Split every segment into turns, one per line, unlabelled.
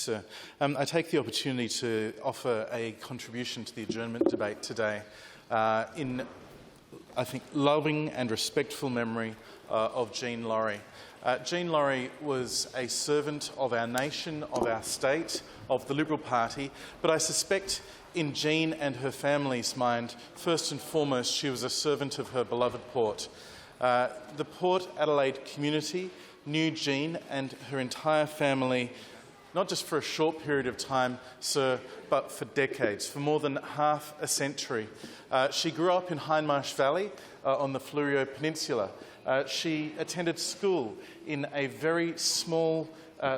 sir. I take the opportunity to offer a contribution to the adjournment debate today in, I think, loving and respectful memory of Jean Lawrie. Jean Lawrie was a servant of our nation, of our state, of the Liberal Party, but I suspect in Jean and her family's mind, first and foremost, she was a servant of her beloved port. The Port Adelaide community knew Jean and her entire family, not just for a short period of time, sir, but for decades, for more than half a century. She grew up in Hindmarsh Valley on the Fleurieu Peninsula. She attended school in a very small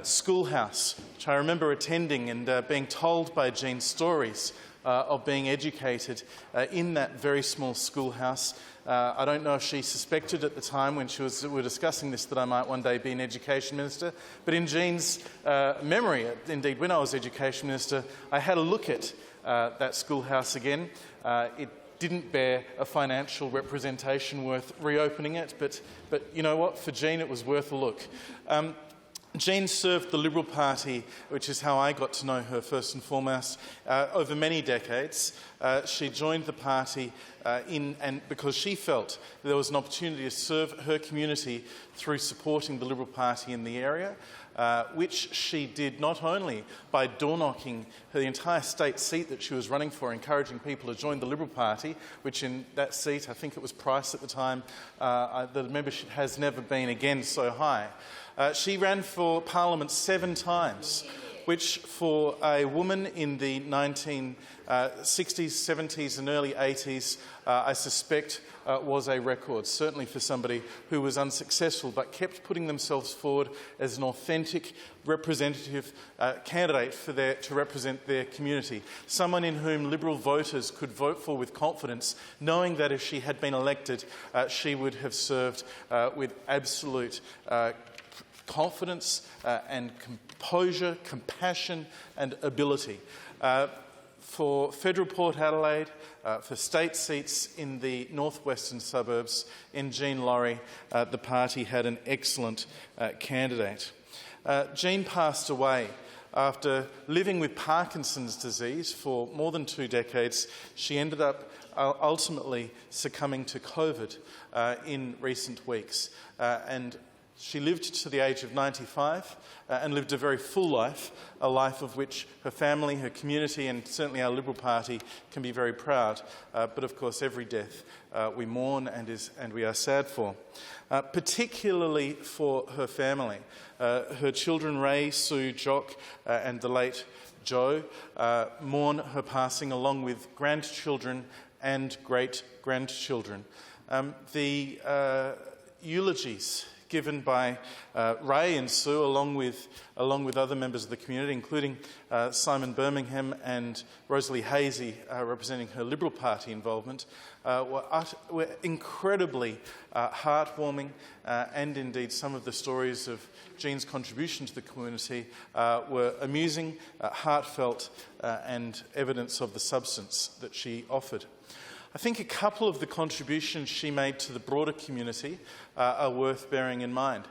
schoolhouse, which I remember attending and being told by Jean stories of being educated in that very small schoolhouse. I don't know if she suspected at the time when we were discussing this that I might one day be an Education Minister, but in Jean's memory, indeed when I was Education Minister, I had a look at that schoolhouse again. It didn't bear a financial representation worth reopening it, but you know what, for Jean it was worth a look. Jean served the Liberal Party, which is how I got to know her first and foremost, over many decades. She joined the party because she felt there was an opportunity to serve her community through supporting the Liberal Party in the area, which she did not only by door-knocking the entire state seat that she was running for, encouraging people to join the Liberal Party, which in that seat, I think it was Price at the time, the membership has never been again so high. She ran for Parliament 7 times, which for a woman in the 1960s, 70s and early 80s, I suspect was a record, certainly for somebody who was unsuccessful but kept putting themselves forward as an authentic representative candidate to represent their community, someone in whom Liberal voters could vote for with confidence, knowing that if she had been elected, she would have served with absolute confidence and composure, compassion and ability. For Federal Port Adelaide, for state seats in the northwestern suburbs, in Jean Lawrie, the party had an excellent candidate. Jean passed away after living with Parkinson's disease for more than 2 decades. She ended up ultimately succumbing to COVID in recent weeks, and she lived to the age of 95 and lived a very full life, a life of which her family, her community and certainly our Liberal Party can be very proud. But of course every death we mourn and we are sad for. Particularly for her family. Her children Ray, Sue, Jock and the late Joe mourn her passing along with grandchildren and great-grandchildren. The eulogies given by Ray and Sue, along with other members of the community, including Simon Birmingham and Rosalie Hazy, representing her Liberal Party involvement, were incredibly heartwarming, and indeed some of the stories of Jean's contribution to the community were amusing, heartfelt, and evidence of the substance that she offered. I think a couple of the contributions she made to the broader community are worth bearing in mind.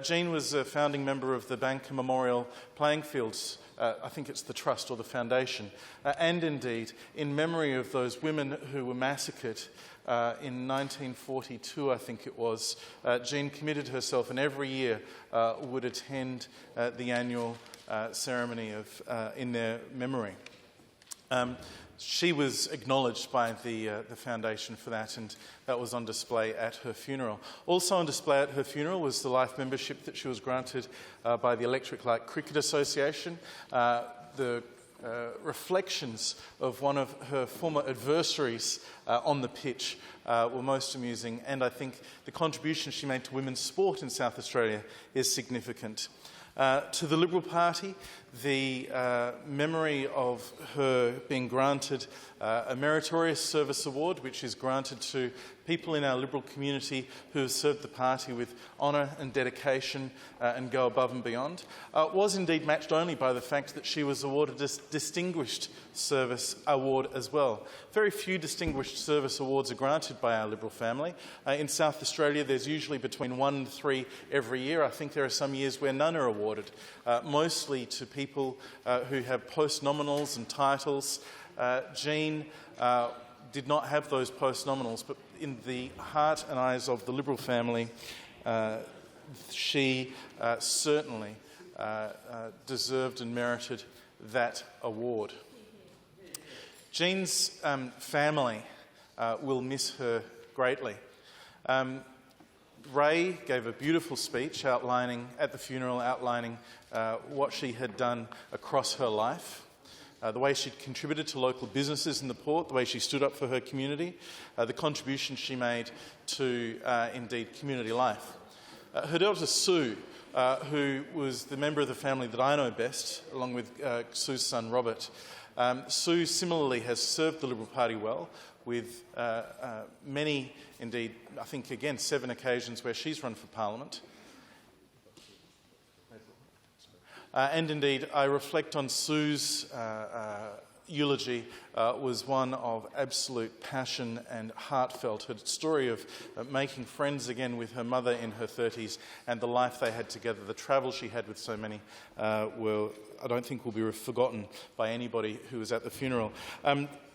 Jean was a founding member of the Banker Memorial Playing Fields, I think it's the Trust or the Foundation, and indeed in memory of those women who were massacred in 1942, I think it was. Jean committed herself and every year would attend the annual ceremony in their memory. She was acknowledged by the Foundation for that, and that was on display at her funeral. Also on display at her funeral was the life membership that she was granted by the Electric Light Cricket Association. The reflections of one of her former adversaries on the pitch were most amusing, and I think the contribution she made to women's sport in South Australia is significant. To the Liberal Party, the memory of her being granted a meritorious service award, which is granted to people in our Liberal community who have served the party with honour and dedication and go above and beyond, was indeed matched only by the fact that she was awarded a Distinguished Service Award as well. Very few Distinguished Service Awards are granted by our Liberal family. In South Australia, there's usually between 1 and 3 every year. I think there are some years where none are awarded, mostly to people people who have post-nominals and titles. Jean did not have those post-nominals, but in the heart and eyes of the Liberal family, she certainly deserved and merited that award. Jean's family will miss her greatly. Ray gave a beautiful speech at the funeral outlining what she had done across her life, the way she'd contributed to local businesses in the port, the way she stood up for her community, the contribution she made to, indeed, community life. Her daughter Sue, who was the member of the family that I know best, along with Sue's son Robert, Sue similarly has served the Liberal Party well, with many, indeed, I think again 7 occasions where she's run for Parliament. And indeed, I reflect on Sue's eulogy was one of absolute passion and heartfelt. Her story of making friends again with her mother in her 30s and the life they had together, the travel she had with so many, I don't think will be forgotten by anybody who was at the funeral.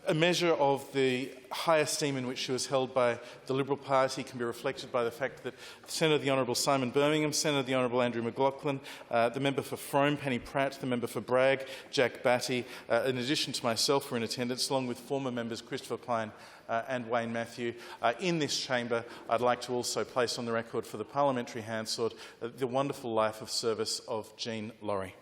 A measure of the high esteem in which she was held by the Liberal Party can be reflected by the fact that Senator the Honourable Simon Birmingham, Senator the Honourable Andrew McLaughlin, the member for Frome, Penny Pratt, the member for Bragg, Jack Batty, in addition to myself, were in attendance, along with former members Christopher Pine and Wayne Matthew. In this chamber, I'd like to also place on the record for the Parliamentary Hansard the wonderful life of service of Jean Lawrie.